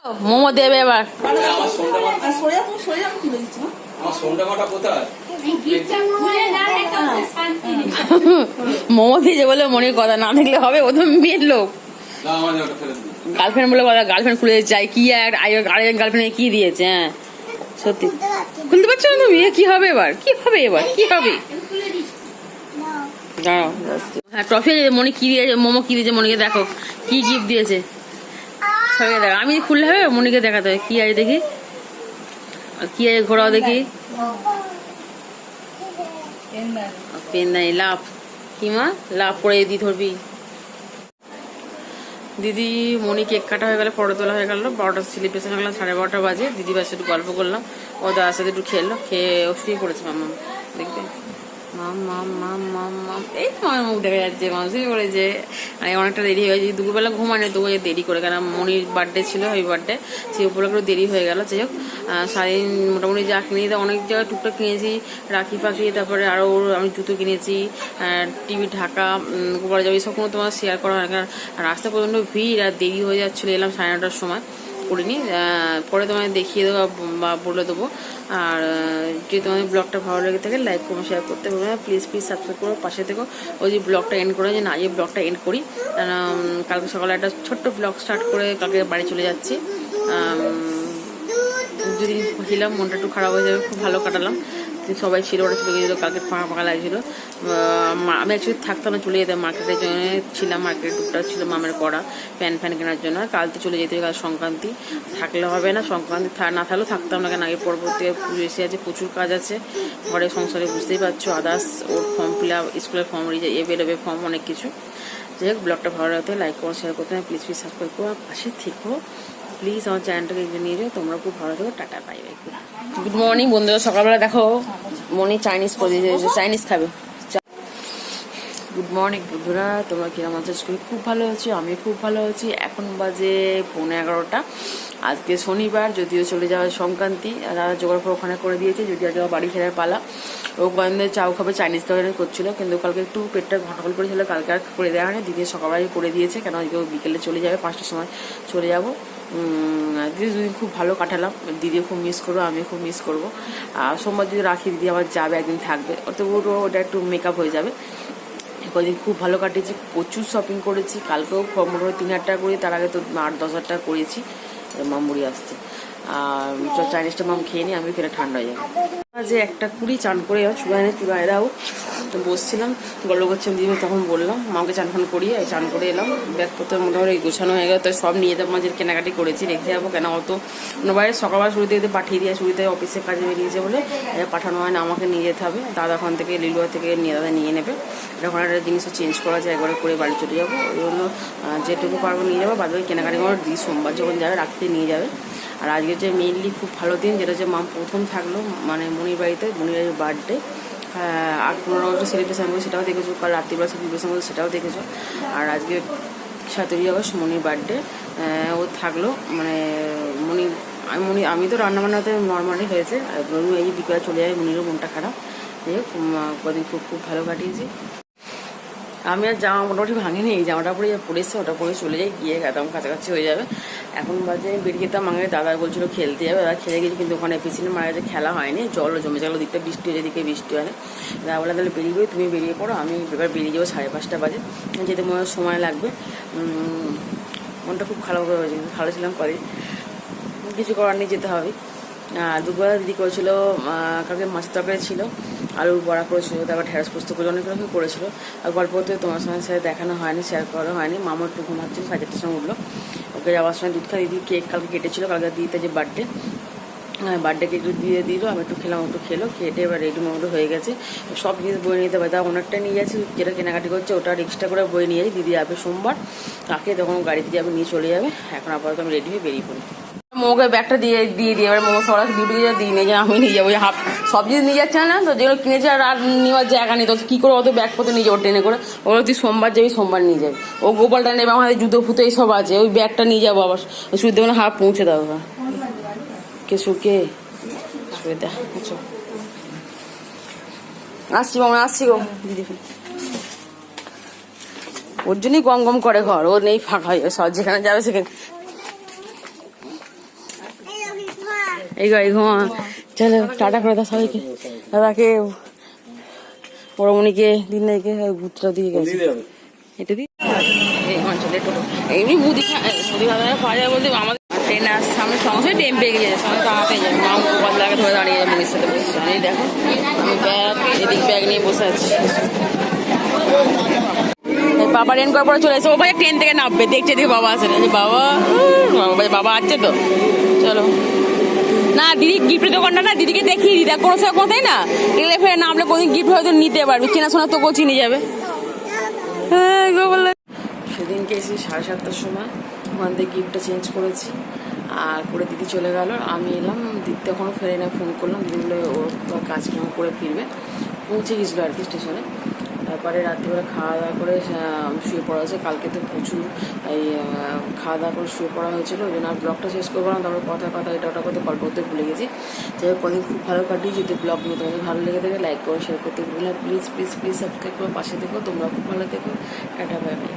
মোমো দেবে এবার। মোমো দিয়েছে বলে মনের কথা, না দেখলে হবে? ও তো মেয়ের লোক, গার্লফ্রেন্ড বলে কথা, গার্লফ্রেন্ড খুলে চাই কি আর আরেক গার্লফ্রেন্ড কি দিয়েছে। হ্যাঁ সত্যি খুলতে পারছো না তুমি? কি হবে এবার, কি হবে এবার, কি হবে? দাঁড়াও, হ্যাঁ ট্রফি মনে কি দিয়েছে, মোমো কি দিয়েছে মনিকে দেখো, কি গিফট দিয়েছে সবাইকে দেখো। আমি খুললে হবে, মনিকে দেখাতে হবে কি আছে দেখি, কি আছে ঘোরাও দেখি। পেনদানি লাভ, কি মা লাভ করে দি ধরবি। দিদি মনি কেক কাটা হয়ে গেল, ফটো তোলা হয়ে গেল, 12টা সেলিব্রেশন হয়ে গেল, 12:30 বাজে। দিদি বাসে একটু গল্প করলাম, ও দাদার সাথে একটু খেললো, খেয়ে ও শুয়ে পড়েছে। মাম্মা দেখবে, মাম মাম মাম মাম মাম, এই তো আমার মুখ দেখা যাচ্ছে, মানুষই বলেছে। মানে অনেকটা দেরি হয়ে গেছে, দুপুরবেলা ঘুমানো, তবু দেরি করে, কারণ মনির বার্থডে ছিল, হ্যাপি বার্থডে, সেই উপলক্ষে দেরি হয়ে গেল। যাই হোক সারাদিন মোটামুটি যা কিনে দিতে, অনেক জায়গায় টুকটাক কিনেছি, রাখি ফাঁকি, তারপরে আরও আমি জুতো কিনেছি, টিভি ঢাকা করা যাবে, সব কোনো তোমার শেয়ার করা হয় না, কারণ রাস্তা প্রচণ্ড ভিড় আর দেরি হয়ে যাচ্ছিলো। এলাম 9:30টার সময়, করিনি, পরে তোমায় দেখিয়ে দেবো বা বলে দেবো। আর যদি তোমাদের ব্লগটা ভালো লেগে থাকে, লাইক কমেন্ট শেয়ার করতে হবে না, প্লিজ সাবস্ক্রাইব করো, পাশে থেকো। ওই যে ব্লগটা এন্ড করে, যে না এই ব্লগটা এন্ড করি, কালকে সকালে একটা ছোট্ট ব্লগ স্টার্ট করে কালকে বাড়ি চলে যাচ্ছি। দুদিন ছিলাম, মনটা একটু খারাপ হয়ে যাবে, খুব ভালো কাটালাম, সবাই ছিল, ওরা চলে গিয়েছিলো, কালকে ফাঁকা ফাঁকা লাগছিলো। আমি অ্যাকচুয়ালি থাকতাম না, চলে যেতাম, মার্কেটের জন্য ছিলাম, মার্কেটে টুকটাক ছিল মামের করা প্যান কেনার জন্য। কাল তো চলে যেতে হবে, কাল সংক্রান্তি, থাকলে হবে না, সংক্রান্তি না থাকলেও থাকতাম না, কেন আগে পরবর্তী পুজো এসে আছে, প্রচুর কাজ আছে ঘরে সংসারে, বুঝতেই পারছো, আদার্স ওর ফর্ম ফিল আপ, স্কুলের ফর্ম বেরোবে, ফর্ম অনেক কিছু। যাই হোক ব্লগটা ভালো লাগতে লাইক করো, শেয়ার করতে হবে, প্লিজ সাবস্ক্রাইব করো, পাশে থেকো প্লিজ, আমার চ্যানেলটাকে এগিয়ে নিয়ে যাও। তোমরা খুব ভালো থাকো, tata bye bye. Good morning বন্ধুরা, সকালবেলা দেখো মনি চাইনিজ করে দিয়েছে, চাইনিজ খাবে। গুড মর্নিং বন্ধুরা, তোমরা কিরম আছো? খুব ভালো আছি, আমি খুব ভালো আছি। এখন বাজে 11:15। আজকে শনিবার, যদিও চলে যাওয়ার সংক্রান্তি, দাদা জোগাড় করে ওখানে করে দিয়েছে, যদি আজ বাড়ি ফেরার পালা। ও কয়েকদিন চাও খাবে, চাইনিজ খাবার করছিল, কিন্তু কালকে একটু পেটটা ঘটকল করেছিল, কালকে আর করে দেওয়া হয়নি, দিদি সকালবেলায় করে দিয়েছে, কেন আজকে বিকেলে চলে যাবে, 5টার সময় চলে যাবো। দিদি দুদিন খুব ভালো কাটালাম, দিদিও খুব মিস করবো, আমিও খুব মিস করবো। আর সোমবার যদি রাখি, দিদি আবার যাবে, একদিন থাকবে, ওটা একটু মেকআপ হয়ে যাবে। কদিন খুব ভালো কাটিয়েছি, প্রচুর শপিং করেছি, কালকেও মোটামুটি 3,000 টাকা করি, তার আগে তো 8-10,000 টাকা করেছি। মাম মুড়ি আসছে, আর চাইনিজটা মাম খেয়ে নিই, আমি ফেলে ঠান্ডা হয়ে যাবে। যে 1:20 চান করে চুড়ায় দাও, তো বসছিলাম গল্প করছিলাম দিদি, তখন বললাম মাকে চান ফান করিয়ে চান করে এলাম, ব্যাগপত্র মোটামুটি গোছানো হয়ে গেল, তো সব নিয়ে যাবো, মাঝে কেনাকাটি করেছি, রেখে যাবো, কেন অত বাইরে সকালবেলা শুরুতে পাঠিয়ে দিয়ে, শুরুতে অফিসের কাজে বেরিয়েছে বলে পাঠানো হয় না, আমাকে নিয়ে যেতে হবে, দাদা ওখান থেকে লিলুয়া থেকে দাদা নিয়ে নেবে, এখন একটা জিনিসও চেঞ্জ করা যায়, একবারে করে বাড়ি চলে যাবো, ওই জন্য যেটুকু পারবো নিয়ে যাবো, বাদবাকি কেনাকাটি করে দিই, সোমবার যখন যাবে রাখতে নিয়ে যাবে। আর আজকে যে মেইনলি খুব ভালো দিন, যেটা হচ্ছে মাম প্রথম থাকলো, মানে মনির বাড়িতে, মনির বার্থডে, 8-15 বছর সেলিব্রেশন করে, সেটাও দেখেছো, কাল রাত্রিবেলা সেলিব্রেশন করে, সেটাও দেখেছো। আর আজকে 17 আগস্ট মনির বার্থডে, ও থাকলো, মানে আমি তো রান্নাবান্নাতে নর্মালি হয়েছে, এই বিকেলে চলে যাবে, মনিরও মনটা খারাপ। যাই হোক কদিন খুব ভালো কাটিয়েছি। আমি আর জামা মোটামুটি ভাঙিনি, এই জামাটা পরেছে, ওটা পরে চলে যাই, গিয়ে একদম কাছাকাছি হয়ে যাবে। এখন বাজে বেরিয়ে যেতাম, আগে দাদা বলছিল খেলতে যাবে, দাদা খেলে গেছি, কিন্তু ওখানে পিছনে মারা গেছে, খেলা হয়নি, জলও জমে গেল, দিকটা বৃষ্টি হয়ে, যেদিকে বৃষ্টি হয় না, দাদা বলে তাহলে বেরিয়ে তুমি বেরিয়ে পড়ো, আমি এবার বেরিয়ে যাবো 5:30 বাজে, যেতে মনে সময় লাগবে। মনটা খুব ভালো হয়েছে, ভালো ছিলাম কদিন, কিছু করার নেই, যেতে হবে। দুপুরবেলা দিদি করেছিল, কালকে মাছের তরকারি ছিল, আলু বড়া করেছিল, তারপর ঢেঁড়স পোস্ত করে অনেক রকম করেছিল। আর গল্প করতে তোমার সঙ্গে সাথে দেখানো হয়নি, শেয়ার করা হয়নি। মামা একটু ঘুমাচ্ছিল, 4:30টার সময় উঠলো, ওকে যাওয়ার সময় দুধ খাই, দিদি কেক কালকে কেটেছিল, কালকে দিদিতে যে বার্থডে কেক দিয়ে দিল, আমি একটু খেলাম, একটু খেলো, খেটে এবার রেডি মোটো হয়ে গেছে, সব জিনিস বই নিতে পারে, তা অনেকটা নিয়ে যাচ্ছি, যেটা কেনাকাটি করছে ওটা এক্সট্রা করে বই নিয়ে যাই, দিদি যাবে সোমবার, তাকে তখন গাড়িতে যাবে, নিয়ে চলে যাবে। এখন আপাতত আমি রেডি হয়ে বেরিয়ে পড়ি। মোকে ব্যাগটা দিয়ে এবার মোমো সবাই ডিউটি দিয়ে নিয়ে যায়, আমি নিয়ে যাবো, হাফ সব জিনিস নিয়ে যাচ্ছে না, তো যেগুলো কিনেছে আর নেওয়ার জায়গা নেই, তো কী করে অত ব্যাগপত্র নিয়ে যাবো ট্রেনে করে, ওগুলো তুই সোমবার যাবি, সোমবার নিয়ে যাবে, ও গোপালটা নেবে, আমাদের জুতো ফুতো এইসব আছে, ওই ব্যাগটা নিয়ে যাবো, আবার শুধু দেবো না, হাফ পৌঁছে দেবো। কে শুকে সুবিধা আসছি মামা, আসছি গো দিদি, ওর জন্যই গম করে ঘর, ও নেই, ফাঁকা হয়ে যাবে, সব যেখানে যাবে সেখানে। এই গাড়ি ঘুমা। চলো টাটা করে দাও সবাইকে, দাদাকে, বড়মণিকে, দিদিকে, ভূতটা দিয়ে গেছে এটা দিয়ে এই অঞ্চলে টোটো এমনি মুদি খাওয়া পাওয়া যায় বলতে আমাদের ট্রেন আসছে, সামনে সঙ্গে ট্রেন পেয়ে গেছে, সঙ্গে তাড়াতাড়ি যায়। মা বদলাকে ধরে দাঁড়িয়ে যায় মুদির সাথে বসে। এই দেখো আমি ব্যাগ, এদিক ব্যাগ নিয়ে বসে আছি। বাবা রেন করার পরে চলে এসে ও ভাই ট্রেন থেকে নামবে, দেখছে দেখে বাবা আসে না, বাবা বাবা আসছে তো চলো। না দিদি গিফটের দোকানটা না দিদিকে দেখিয়ে দিই, কোনো সময় কোথায় না এলে ফেলে নামলে কোনদিন গিফট হয়তো নিতে পারবে, চেনাশোনা তোকেও চিনে যাবে। হ্যাঁ সেদিনকে এসে 7:30টার সময় ওখান থেকে গিফটটা চেঞ্জ করেছি আর করে দিদি চলে গেল, আমি এলাম। দিদি এখনও ফেরে না, ফোন করলাম, দিদিগুলো ওর কাজ কাম করে ফিরবে, পৌঁছে গেছিলো আর কি স্টেশনে। তারপরে রাত্রিবেলা খাওয়া দাওয়া করে শুয়ে পড়া হয়েছে। কালকে তো প্রচুর এই খাওয়া দাওয়া করে শুয়ে পড়া হয়েছিল, ওই জন্য আর ব্লগটা শেষ করবো না। তারপরে কথা এটা ওটা করতে গল্প করতে ভুলে গেছি। যাই হোক কদিন খুব ভালো কাটিয়ে, যদি ব্লগ নিয়ে তোমাদের ভালো লেগে থাকে লাইক করো, শেয়ার করতে ভুলে প্লিজ প্লিজ প্লিজ সাবস্ক্রাইব করো, পাশে দেখো, তোমরা খুব ভালো থেকো, টাটা বাই বাই।